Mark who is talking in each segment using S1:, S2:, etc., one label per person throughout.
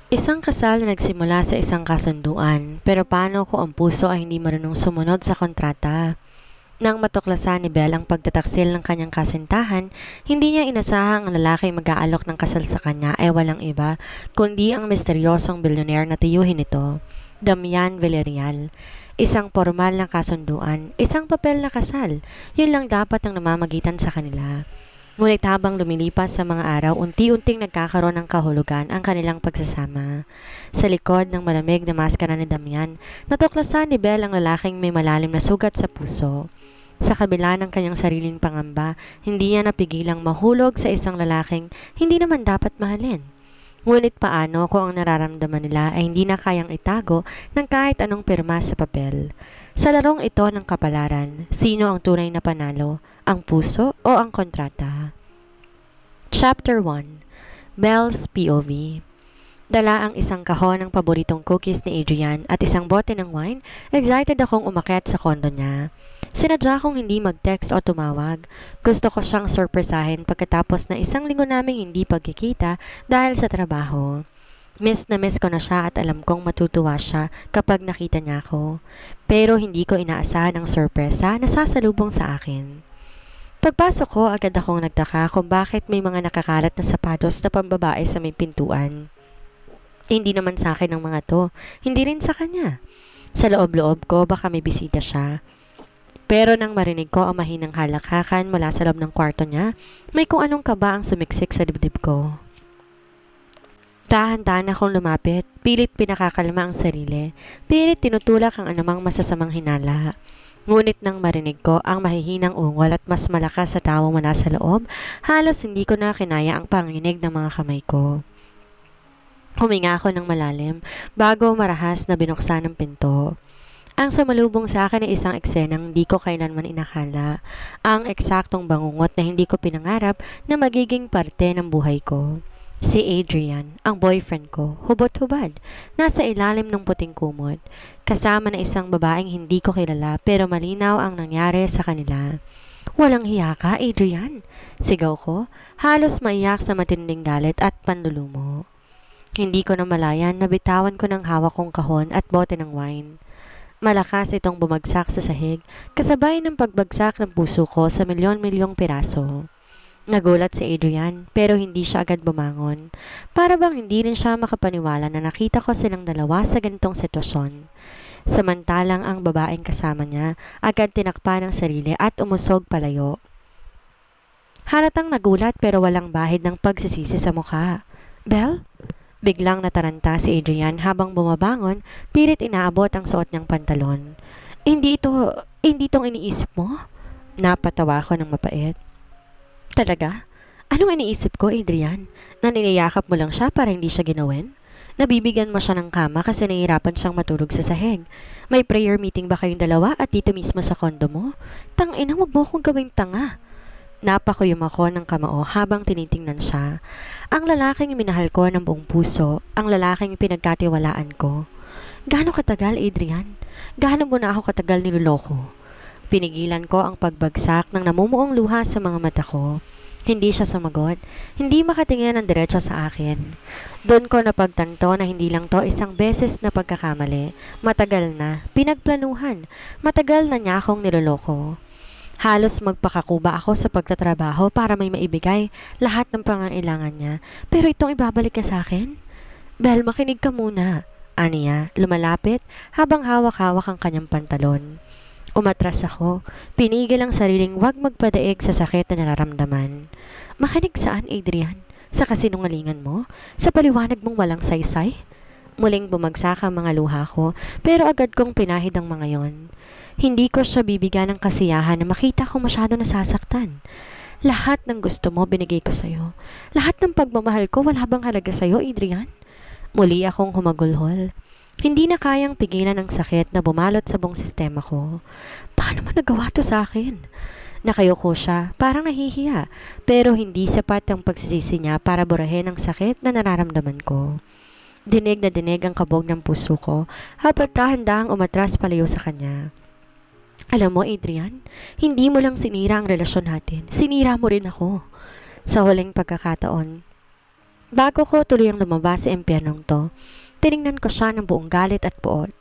S1: Isang kasal na nagsimula sa isang kasunduan, pero paano kung ang puso ay hindi marunong sumunod sa kontrata? Nang matuklasan ni Belle ang pagtataksil ng kanyang kasintahan, hindi niya inasahang ang lalaki mag-aalok ng kasal sa kanya ay walang iba, kundi ang misteryosong bilyoner na tiyuhin nito, Damian Villarreal. Isang formal na kasunduan, isang papel na kasal, yun lang dapat ang namamagitan sa kanila. Ngunit habang lumilipas sa mga araw, unti-unting nagkakaroon ng kahulugan ang kanilang pagsasama. Sa likod ng malamig na maskara ni Damian, natuklasan ni Belle ang lalaking may malalim na sugat sa puso. Sa kabila ng kanyang sariling pangamba, hindi niya napigilang mahulog sa isang lalaking hindi naman dapat mahalin. Ngunit paano kung ang nararamdaman nila ay hindi na kayang itago ng kahit anong pirma sa papel? Sa larong ito ng kapalaran, sino ang tunay na panalo? Ang puso o ang kontrata? Chapter 1. Belle's POV. Dala ang isang kahon ng paboritong cookies ni Adrian at isang bote ng wine, excited akong umakyat sa kondo niya. Sinadya kong hindi mag-text o tumawag. Gusto ko siyang sorpresahin pagkatapos na isang linggo naming hindi pagkikita dahil sa trabaho. Miss na miss ko na siya at alam kong matutuwa siya kapag nakita niya ako. Pero hindi ko inaasahan ang sorpresa na sasalubong sa akin. Pagpasok ko, agad akong nagtaka kung bakit may mga nakakalat na sapatos na pambabae sa may pintuan. Hindi naman sa akin ang mga to, hindi rin sa kanya. Sa loob-loob ko, baka may bisita siya. Pero nang marinig ko ang mahinang halakhakan mula sa loob ng kwarto niya, may kung anong kaba ang sumiksik sa dibdib ko. Dahan-dahan akong lumapit, pilit pinakakalma ang sarili, pilit tinutulak ang anumang masasamang hinala. Ngunit nang marinig ko ang mahihinang ungol at mas malakas sa tawa mula sa loob, halos hindi ko na kinaya ang panginig ng mga kamay ko. Huminga ako ng malalim bago marahas na binuksan ang pinto. Ang sumalubong sa akin ay isang eksenang hindi ko kailanman inakala, ang eksaktong bangungot na hindi ko pinangarap na magiging parte ng buhay ko. Si Adrian, ang boyfriend ko, hubot-hubad, nasa ilalim ng puting kumot, kasama na isang babaeng hindi ko kilala pero malinaw ang nangyari sa kanila. Walang hiya ka, Adrian? Sigaw ko, halos maiyak sa matinding galit at panlulumo. Hindi ko na malayan na bitawan ko ng hawak kong kahon at bote ng wine. Malakas itong bumagsak sa sahig, kasabay ng pagbagsak ng puso ko sa milyon-milyong piraso. Nagulat si Adrian, pero hindi siya agad bumangon. Para bang hindi rin siya makapaniwala na nakita ko silang dalawa sa ganitong sitwasyon. Samantalang ang babaeng kasama niya, agad tinakpan ang sarili at umusog palayo. Halatang nagulat pero walang bahid ng pagsisisi sa mukha. Belle? Biglang nataranta si Adrian habang bumabangon, pilit inaabot ang suot niyang pantalon. Hindi itong iniisip mo? Napatawa ko ng mapait. Talaga? Anong iniisip ko, Adrian? Na niniyakap mo lang siya para hindi siya ginawin? Nabibigyan mo siya ng kama kasi nahihirapan siyang matulog sa sahig. May prayer meeting ba kayong dalawa at dito mismo sa kondo mo? Tangina, wag mo akong gawing tanga. Napakuyom ako ng kamao habang tinitingnan siya. Ang lalaking minahal ko ng buong puso, ang lalaking pinagkatiwalaan ko. Gaano katagal, Adrian? Gaano mo na ako katagal niloloko? Pinigilan ko ang pagbagsak ng namumuong luha sa mga mata ko. Hindi siya sumagot, hindi makatingin ng diretso sa akin. Doon ko napagtanto na hindi lang to isang beses na pagkakamali. Matagal na, pinagplanuhan, matagal na niya akong niloloko. Halos magpakakuba ako sa pagtatrabaho para may maibigay lahat ng pangangailangan niya. Pero itong ibabalik niya sa akin? Belle, makinig ka muna. Aniya, lumalapit habang hawak-hawak ang kanyang pantalon. Umatras ako, pinigil ang sariling wag magpadaig sa sakit na nararamdaman. Makinig saan, Adrian? Sa kasinungalingan mo? Sa paliwanag mong walang saysay? Muling bumagsak ang mga luha ko, pero agad kong pinahid ang mga yon. Hindi ko siya bibigyan ng kasiyahan na makita ko masyado nasasaktan. Lahat ng gusto mo binigay ko sa'yo. Lahat ng pagmamahal ko wala bang halaga sa'yo, Adrian? Muli akong humagulhol. Hindi na kayang pigilan ang sakit na bumalot sa buong sistema ko. Paano mo nagawa to sa akin? Nakayoko siya, parang nahihiya, pero hindi sapat ang pagsisisi niya para burahin ang sakit na nararamdaman ko. Dinig na dinig ang kabog ng puso ko habang dahan-dahang umatras palayo sa kanya. Alam mo, Adrian, hindi mo lang sinira ang relasyon natin. Sinira mo rin ako. Sa huling pagkakataon, Bago ko tuluyang lumabas sa impyernong to, tiningnan ko siya ng buong galit at puot.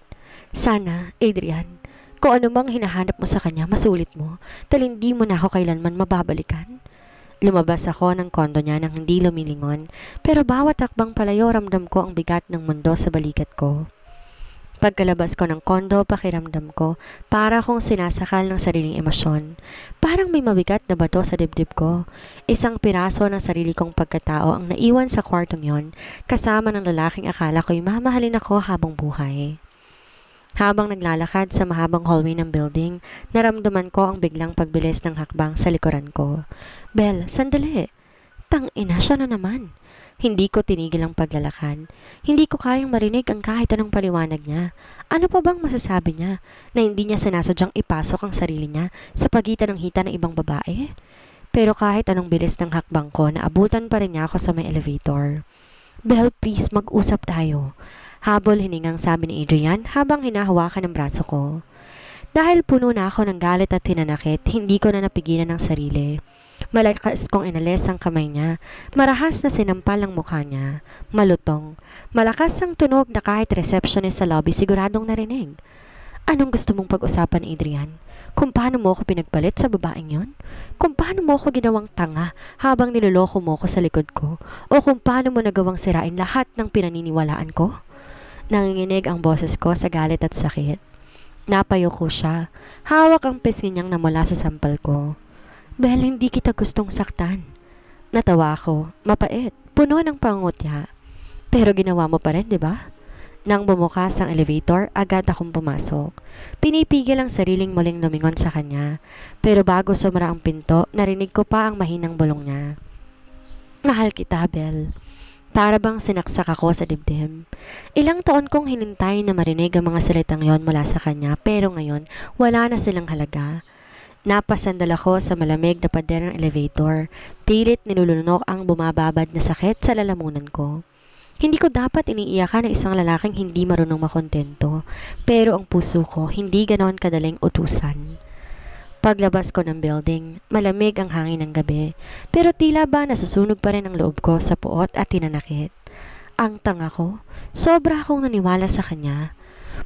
S1: Sana, Adrian, kung ano mang hinahanap mo sa kanya, masulit mo, dahil hindi mo na ako kailanman mababalikan. Lumabas ako ng kondo niya nang hindi lumilingon, pero bawat hakbang palayo ramdam ko ang bigat ng mundo sa balikat ko. Pagkalabas ko ng kondo, pakiramdam ko para akong sinasakal ng sariling emosyon. Parang may mabigat na bato sa dibdib ko. Isang piraso ng sarili kong pagkatao ang naiwan sa kwartong yon, kasama ng lalaking akala ko'y mamahalin ako habang buhay. Habang naglalakad sa mahabang hallway ng building, naramdaman ko ang biglang pagbilis ng hakbang sa likuran ko. Bel, sandali! Tang-ina siya na naman. Hindi ko tinigil ang paglalakad. Hindi ko kayang marinig ang kahit anong paliwanag niya. Ano pa bang masasabi niya na hindi niya sinasadyang ipasok ang sarili niya sa pagitan ng hita ng ibang babae? Pero kahit anong bilis ng hakbang ko, naabutan pa rin niya ako sa may elevator. Bel, please, mag-usap tayo. Habol hiningang sabi ni Adrian habang hinahawakan ang braso ko. Dahil puno na ako ng galit at hinanakit, hindi ko na napigilan ang sarili. Malakas kong inalis ang kamay niya, marahas na sinampal ang mukha niya, malutong, malakas ang tunog na kahit receptionist sa lobby siguradong narinig. Anong gusto mong pag-usapan, Adrian? Kung paano mo ako pinagpalit sa babaeng yon? Kung paano mo ako ginawang tanga habang niloloko mo ko sa likod ko? O kung paano mo nagawang sirain lahat ng pinaniniwalaan ko? Nanginginig ang boses ko sa galit at sakit. Napayuko siya, hawak ang pisngi niyang namula sa sampal ko. Bel, hindi kita gustong saktan. Natawa ako, mapait, puno ng pangungutya. Pero ginawa mo pa rin, di ba? Nang bumukas ang elevator, agad akong pumasok. Pinipigil ang sariling muling lumingon sa kanya. Pero bago sumara ang pinto, narinig ko pa ang mahinang bulong niya. Mahal kita, Bel. Para bang sinaksak ako sa dibdib. Ilang taon kong hinintay na marinig ang mga salitang yon mula sa kanya, pero ngayon, wala na silang halaga. Napasandal ako sa malamig na pader ng elevator. Pilit nilulunok ang bumababad na sakit sa lalamunan ko. Hindi ko dapat iniiyakan ng isang lalaking hindi marunong makontento, pero ang puso ko hindi ganon kadaling utusan. Paglabas ko ng building, malamig ang hangin ng gabi, pero tila ba nasusunog pa rin ang loob ko sa puot at tinanakit. Ang tanga ko, sobra akong naniwala sa kanya.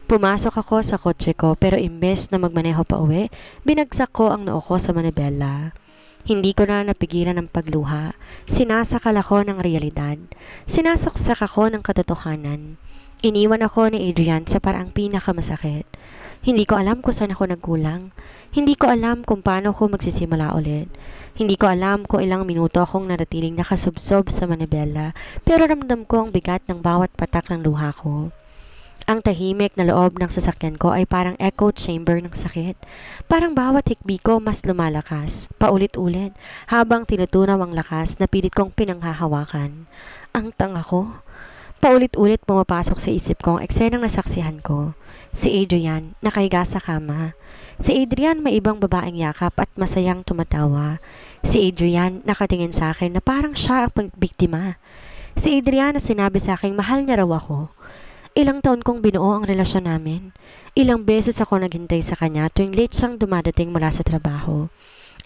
S1: Pumasok ako sa kotse ko pero imbes na magmaneho pa uwi, binagsak ko ang noo ko sa manibela. Hindi ko na napigilan ang pagluha. Sinasakal ako ng realidad. Sinasaksak ako ng katotohanan. Iniwan ako ni Adrian sa paraang pinakamasakit. Hindi ko alam kung saan ako nagkulang. Hindi ko alam kung paano ako magsisimula ulit. Hindi ko alam kung ilang minuto akong naratiling nakasubsob sa manibela, pero ramdam ko ang bigat ng bawat patak ng luha ko. Ang tahimik na loob ng sasakyan ko ay parang echo chamber ng sakit. Parang bawat hikbi ko mas lumalakas, paulit-ulit, habang tinutunaw ang lakas na pilit kong pinanghahawakan. Ang tanga ko. Paulit-ulit pumapasok sa isip ko ang eksenang nasaksihan ko. Si Adrian, nakahiga sa kama. Si Adrian may ibang babaeng yakap at masayang tumatawa. Si Adrian nakatingin sa akin na parang siya ang biktima. Si Adrian na sinabi sa akin mahal niya raw ako. Ilang taon kong binuo ang relasyon namin. Ilang beses ako naghintay sa kanya tuwing late siyang dumadating mula sa trabaho.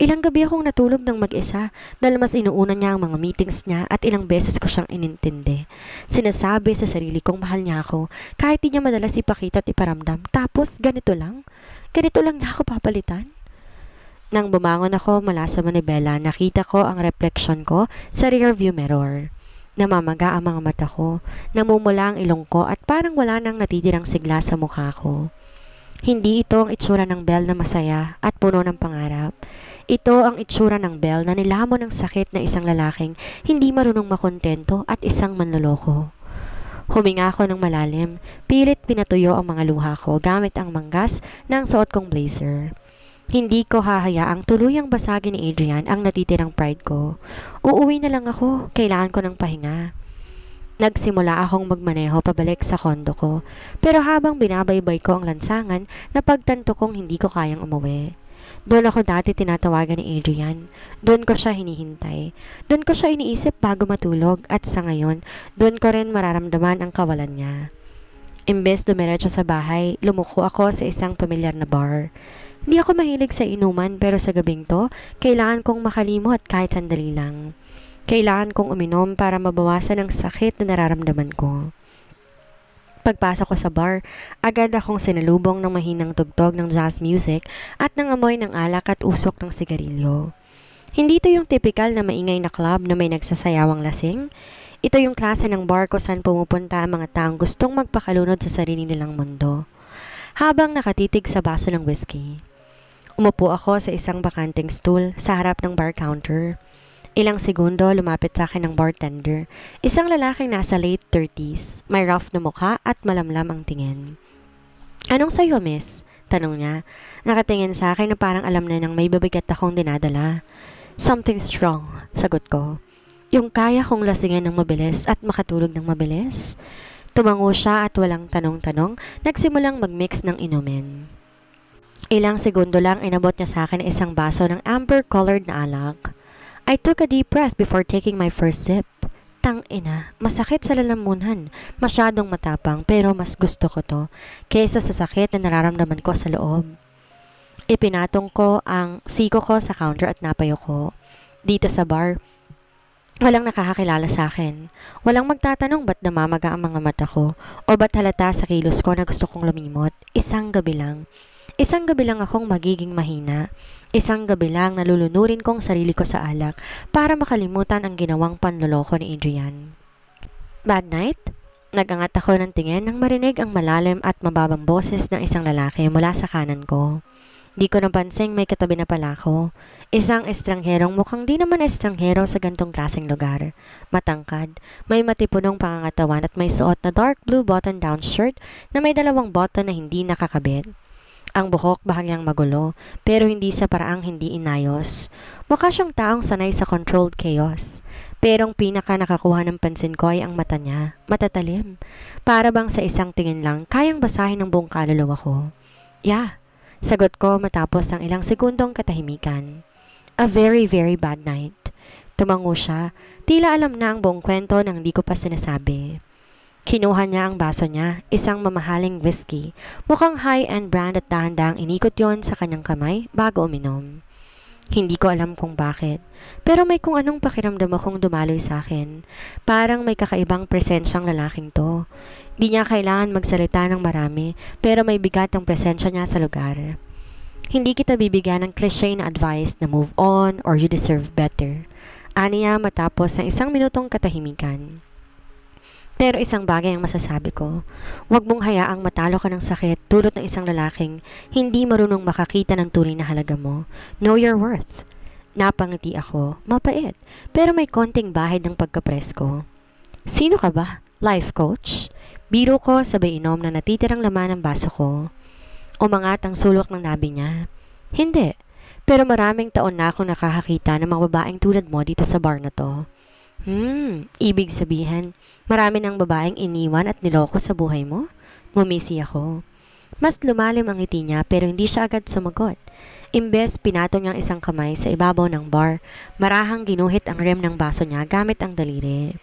S1: Ilang gabi akong natulog ng mag-isa dahil mas inuuna niya ang mga meetings niya at ilang beses ko siyang inintindi. Sinasabi sa sarili kong mahal niya ako kahit di niya madalas ipakita at iparamdam. Tapos ganito lang? Ganito lang niya ako papalitan? Nang bumangon ako mula sa manibela, nakita ko ang reflection ko sa rearview mirror. Namamaga ang mga mata ko, namumula ang ilong ko at parang wala nang natitirang sigla sa mukha ko. Hindi ito ang itsura ng Belle na masaya at puno ng pangarap. Ito ang itsura ng Belle na nilamon ng sakit na isang lalaking hindi marunong makontento at isang manloloko. Huminga ako ng malalim, pilit pinatuyo ang mga luha ko gamit ang manggas ng suot kong blazer. Hindi ko hahayaang tuluyang basagin ni Adrian ang natitirang pride ko. Uuwi na lang ako, kailangan ko ng pahinga. Nagsimula akong magmaneho pabalik sa kondo ko, pero habang binabaybay ko ang lansangan, napagtanto kong hindi ko kayang umuwi. Doon ako dati tinatawagan ni Adrian. Doon ko siya hinihintay. Doon ko siya iniisip bago matulog at sa ngayon, doon ko rin mararamdaman ang kawalan niya. Imbes dumiretso sa bahay, lumuko ako sa isang pamilyar na bar. Hindi ako mahilig sa inuman pero sa gabing to, kailangan kong makalimot kahit sandali lang. Kailangan kong uminom para mabawasan ang sakit na nararamdaman ko. Pagpasok ko sa bar, agad akong sinalubong ng mahinang tugtog ng jazz music at ng amoy ng alak at usok ng sigarilyo. Hindi ito yung typical na maingay na club na may nagsasayawang lasing. Ito yung klase ng bar kung saan pumupunta ang mga taong gustong magpakalunod sa sarili nilang mundo. Habang nakatitig sa baso ng whiskey, umupo ako sa isang bakanting stool sa harap ng bar counter. Ilang segundo lumapit sa akin ang bartender, isang lalaking nasa late 30s, may rough na mukha at malamlam ang tingin. "Anong sayo, miss?" tanong niya. Nakatingin sa akin na parang alam na nang may babigat akong dinadala. "Something strong," sagot ko. "Yung kaya kong lasingin ng mabilis at makatulog ng mabilis?" Tumango siya at walang tanong-tanong, nagsimulang mag-mix ng inumin. Ilang segundo lang inabot niya sa akin isang baso ng amber-colored na alak. I took a deep breath before taking my first sip. Tang-ina, masakit sa lalamunan, masyadong matapang pero mas gusto ko to kaysa sa sakit na nararamdaman ko sa loob. Ipinatong ko ang siko ko sa counter at napayo ko. Dito sa bar, walang nakakakilala sa akin. Walang magtatanong ba't namamaga ang mga mata ko o ba't halata sa kilos ko na gusto kong lumimot. Isang gabi lang. Isang gabi lang akong magiging mahina. Isang gabi lang nalulunurin kong sarili ko sa alak para makalimutan ang ginawang panloloko ni Adrian. Bad night? Nagangat ako ng tingin nang marinig ang malalim at mababang boses ng isang lalaki mula sa kanan ko. Di ko napansing may katabi na pala ako. Isang estrangherong mukhang di naman estranghero sa gantong klaseng lugar. Matangkad, may matipunong pangangatawan at may suot na dark blue button-down shirt na may dalawang button na hindi nakakabit. Ang buhok bahagyang magulo, pero hindi sa paraang hindi inayos. Mukha siyang taong sanay sa controlled chaos. Pero ang pinaka nakakuha ng pansin ko ay ang mata niya, matatalim. Para bang sa isang tingin lang, kayang basahin ng buong kaluluwa ko. "Yeah," sagot ko matapos ang ilang segundong katahimikan. "A very, very bad night." Tumango siya, tila alam na ang buong kwento nang di ko pa sinasabi. Kinuha niya ang baso niya, isang mamahaling whiskey. Mukhang high-end brand at dahan-dahang inikot yon sa kanyang kamay bago uminom. Hindi ko alam kung bakit, pero may kung anong pakiramdam akong dumaloy sa akin. Parang may kakaibang presensyang lalaking to. Di niya kailangan magsalita ng marami, pero may bigat ang presensya niya sa lugar. "Hindi kita bibigyan ng cliché na advice na move on or you deserve better," aniya matapos ng isang minutong katahimikan. Pero isang bagay ang masasabi ko, huwag mong hayaang matalo ka ng sakit dulot ng isang lalaking hindi marunong makakita ng tunay na halaga mo. Know your worth. Napangiti ako, mapait, pero may konting bahid ng pagkapresko. "Sino ka ba? Life coach?" Biro ko sabay inom na natitirang laman ng baso ko. Umangat ang sulok ng labi niya. "Hindi, pero maraming taon na akong nakakakita ng mga babaeng tulad mo dito sa bar na to." Ibig sabihin, marami ng babaeng iniwan at niloko sa buhay mo? Ngumisi ako. Mas lumalim ang ngiti niya pero hindi siya agad sumagot. Imbes pinatong niyang isang kamay sa ibabaw ng bar, marahang ginuhit ang rim ng baso niya gamit ang daliri.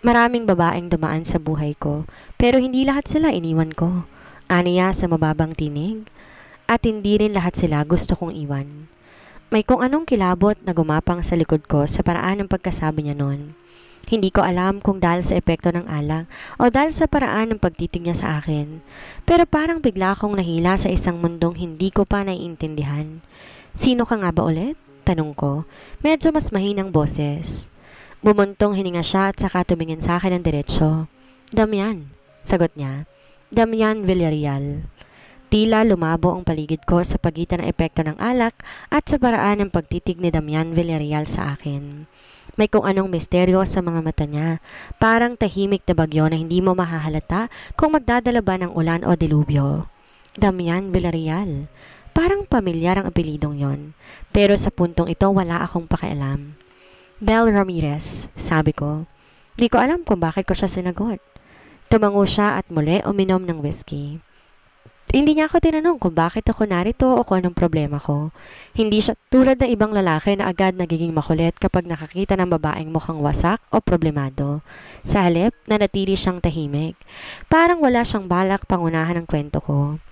S1: "Maraming babaeng dumaan sa buhay ko, pero hindi lahat sila iniwan ko," aniya sa mababang tinig. "At hindi rin lahat sila gusto kong iwan." May kung anong kilabot na gumapang sa likod ko sa paraan ng pagkasabi niya noon. Hindi ko alam kung dahil sa epekto ng alak o dahil sa paraan ng pagtitig niya sa akin. Pero parang bigla akong nahila sa isang mundong hindi ko pa naiintindihan. "Sino ka nga ba ulit?" tanong ko. Medyo mas mahinang boses. Bumuntong hininga siya at saka tumingin sa akin ng diretsyo. "Damian," sagot niya. "Damian Villarreal." Tila lumabo ang paligid ko sa pagitan ng epekto ng alak at sa paraan ng pagtitig ni Damian Villarreal sa akin. May kung anong misteryo sa mga mata niya, parang tahimik na bagyo na hindi mo mahahalata kung magdadala ba ng ulan o dilubyo. Damian Villarreal. Parang pamilyar ang apelidong yon, pero sa puntong ito wala akong pakialam. "Belle Ramirez," sabi ko. Di ko alam kung bakit ko siya sinagot. Tumango siya at muli uminom ng whiskey. Hindi niya ako tinanong kung bakit ako narito o kung anong problema ko. Hindi siya tulad ng ibang lalaki na agad nagiging makulit kapag nakakita ng babaeng mukhang wasak o problemado. Sa halip, nanatili siyang tahimik. Parang wala siyang balak pangunahan ng kwento ko.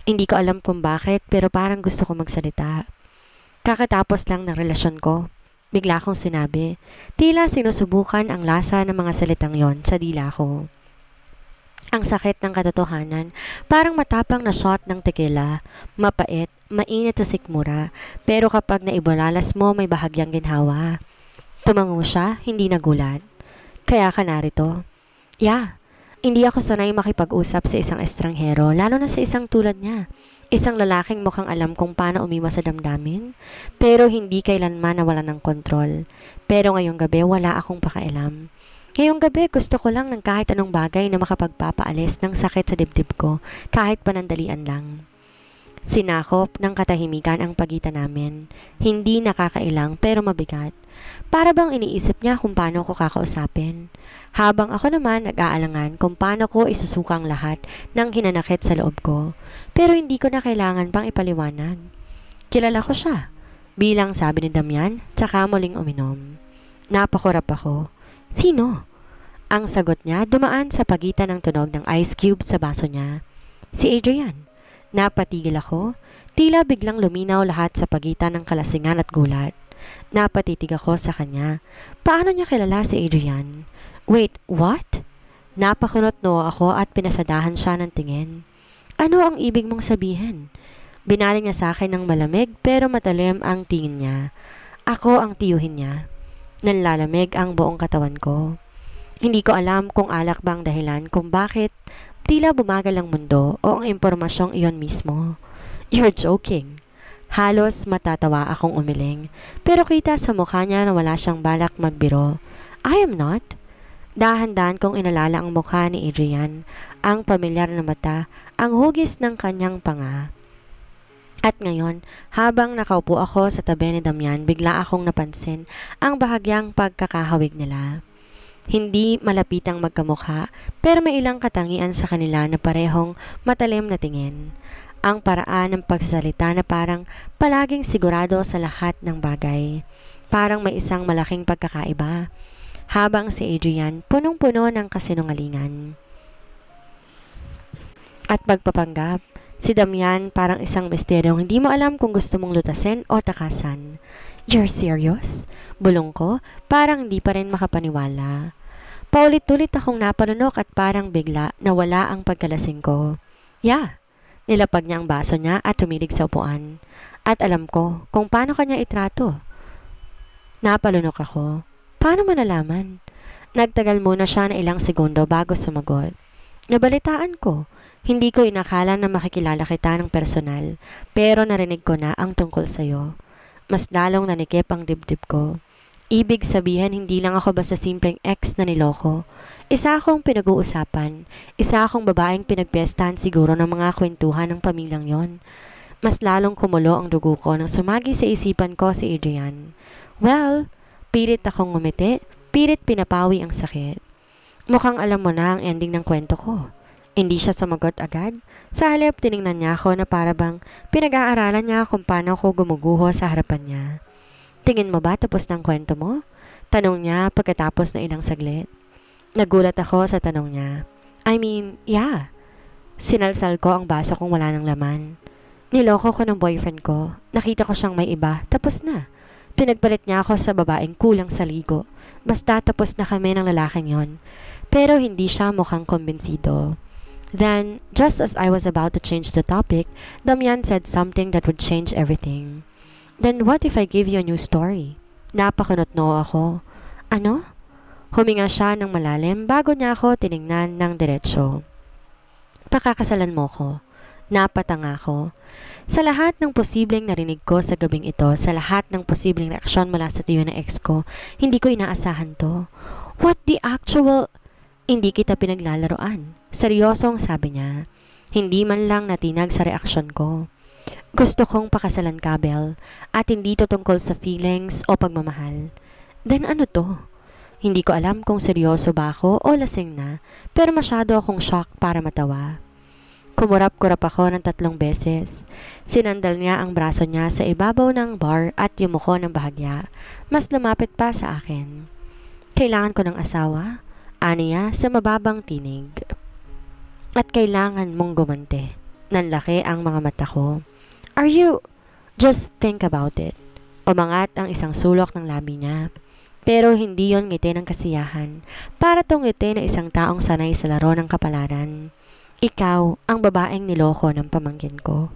S1: Hindi ko alam kung bakit pero parang gusto ko magsalita. Kakatapos lang ng relasyon ko. Bigla kong sinabi. Tila sinusubukan ang lasa ng mga salitang yon sa dila ko. Ang sakit ng katotohanan, parang matapang na shot ng tequila, mapait, mainit sa sikmura, pero kapag naibulalas mo may bahagyang ginhawa. Tumango siya, hindi nagulat. Kaya ka narito. Yeah, hindi ako sanay makipag-usap sa isang estranghero, lalo na sa isang tulad niya. Isang lalaking mukhang alam kung paano umiwas sa damdamin, pero hindi kailanman nawala ng kontrol. Pero ngayong gabi wala akong pakialam. Ngayong gabi gusto ko lang ng kahit anong bagay na makapagpapaalis ng sakit sa dibdib ko, kahit panandalian lang. Sinakop ng katahimikan ang pagitan namin. Hindi nakakailang pero mabigat. Para bang iniisip niya kung paano ko kakausapin. Habang ako naman nag-aalangan kung paano ko isusukang lahat ng hinanakit sa loob ko. Pero hindi ko na kailangan pang ipaliwanag. Kilala ko siya. Bilang sabi ni Damian, tsaka muling uminom. Napakurap ako. Sino? Ang sagot niya dumaan sa pagitan ng tunog ng ice cube sa baso niya. Si Adrian. Napatigil ako. Tila biglang luminaw lahat sa pagitan ng kalasingan at gulat. Napatitig ako sa kanya. Paano niya kilala si Adrian? Wait, what? Napakunot no ako at pinasadahan siya ng tingin. Ano ang ibig mong sabihin? Binaling niya sa akin ng malamig pero matalim ang tingin niya. Ako ang tiyuhin niya. Nanlalamig ang buong katawan ko. Hindi ko alam kung alak ba ang dahilan kung bakit tila bumagal ang mundo o ang impormasyong iyon mismo. You're joking. Halos matatawa akong umiling, pero kita sa mukha niya na wala siyang balak magbiro. I am not. Dahan-dahan kong inalala ang mukha ni Adrian, ang pamilyar na mata, ang hugis ng kanyang panga. At ngayon, habang nakaupo ako sa tabi ni Damian, bigla akong napansin ang bahagyang pagkakahawig nila. Hindi malapitang magkamukha, pero may ilang katangian sa kanila na parehong matalim na tingin. Ang paraan ng pagsasalita na parang palaging sigurado sa lahat ng bagay. Parang may isang malaking pagkakaiba. Habang si Adrian punong-puno ng kasinungalingan at pagpapanggap. Si Damian parang isang misteryong hindi mo alam kung gusto mong lutasin o takasan. You're serious? Bulong ko, parang hindi pa rin makapaniwala. Paulit-ulit akong napanunok at parang bigla nawala ang pagkalasing ko. Yeah, nilapag niya ang baso niya at tumilig sa upuan. At alam ko kung paano kanya itrato. Napalunok ako. Paano manalaman? Nagtagal muna siya na ilang segundo bago sumagot. Nabalitaan ko. Hindi ko inakala na makikilala kita ng personal, pero narinig ko na ang tungkol sa'yo. Mas lalong nanikip ang dibdib ko. Ibig sabihin hindi lang ako basta simpleng ex na niloko. Isa akong pinag-uusapan, isa akong babaeng pinagpiestahan siguro ng mga kwentuhan ng pamilyang yon. Mas lalong kumulo ang dugo ko nang sumagi sa isipan ko si Adrian. Well, pilit akong ngumiti, pilit pinapawi ang sakit. Mukhang alam mo na ang ending ng kwento ko. Hindi siya sumagot agad. Sa halip, tiningnan niya ako na para bang pinag-aaralan niya kung paano ako gumuguho sa harapan niya. Tingin mo ba tapos ng kwento mo? Tanong niya pagkatapos na ilang saglit. Nagulat ako sa tanong niya. I mean, yeah. Sinalsal ko ang baso kung wala ng laman. Niloko ko ng boyfriend ko. Nakita ko siyang may iba. Tapos na. Pinagpalit niya ako sa babaeng kulang sa ligo. Basta tapos na kami ng lalaking yon. Pero hindi siya mukhang kumbinsido. Then, just as I was about to change the topic, Damian said something that would change everything. Then what if I give you a new story? Napakunot-no ako. Ano? Huminga siya ng malalim bago niya ako tiningnan ng diretsyo. Pakakasalan mo ko. Napatanga ko. Sa lahat ng posibleng narinig ko sa gabing ito, sa lahat ng posibleng reaksyon mula sa tiyo ng ex ko, hindi ko inaasahan to. What the actual... Hindi kita pinaglalaroan. Seryosong sabi niya. Hindi man lang natinag sa reaksyon ko. Gusto kong pakasalan ka, Belle, at hindi to tungkol sa feelings o pagmamahal. Then ano to? Hindi ko alam kung seryoso ba ako o lasing na, pero masyado akong shock para matawa. Kumurap-kurap ako ng 3 beses. Sinandal niya ang braso niya sa ibabaw ng bar at yumuko ng bahagya. Mas lumapit pa sa akin. Kailangan ko ng asawa? Aniya sa mababang tinig. At kailangan mong gumante. Nanlaki ang mga mata ko. Are you... Just think about it. Umangat ang isang sulok ng labi niya. Pero hindi yon ngiti ng kasiyahan. Para tong ngiti na isang taong sanay sa laro ng kapalaran. Ikaw ang babaeng niloko ng pamangkin ko.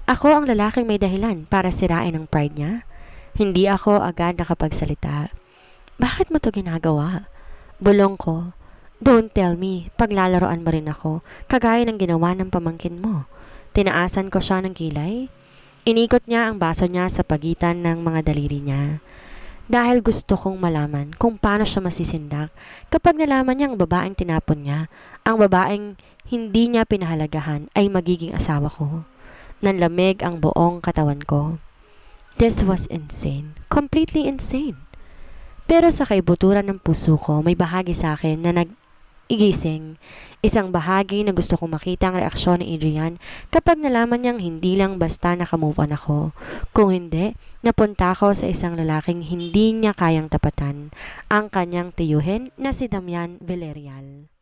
S1: Ako ang lalaking may dahilan para sirain ang pride niya. Hindi ako agad nakapagsalita. Bakit mo to ginagawa? Bulong ko. Don't tell me, paglalaroan mo rin ako, kagaya ng ginawa ng pamangkin mo. Tinaasan ko siya ng kilay. Inikot niya ang baso niya sa pagitan ng mga daliri niya. Dahil gusto kong malaman kung paano siya masisindak kapag nalaman niya ang babaeng tinapon niya, ang babaeng hindi niya pinahalagahan ay magiging asawa ko. Nanlamig ang buong katawan ko. This was insane. Completely insane. Pero sa kaibuturan ng puso ko, may bahagi sa akin na nag-igising. Isang bahagi na gusto kong makita ang reaksyon ni Adrian kapag nalaman niyang hindi lang basta nakamove on ako. Kung hindi, napunta ako sa isang lalaking hindi niya kayang tapatan, ang kanyang tiyuhin na si Damian Villarreal.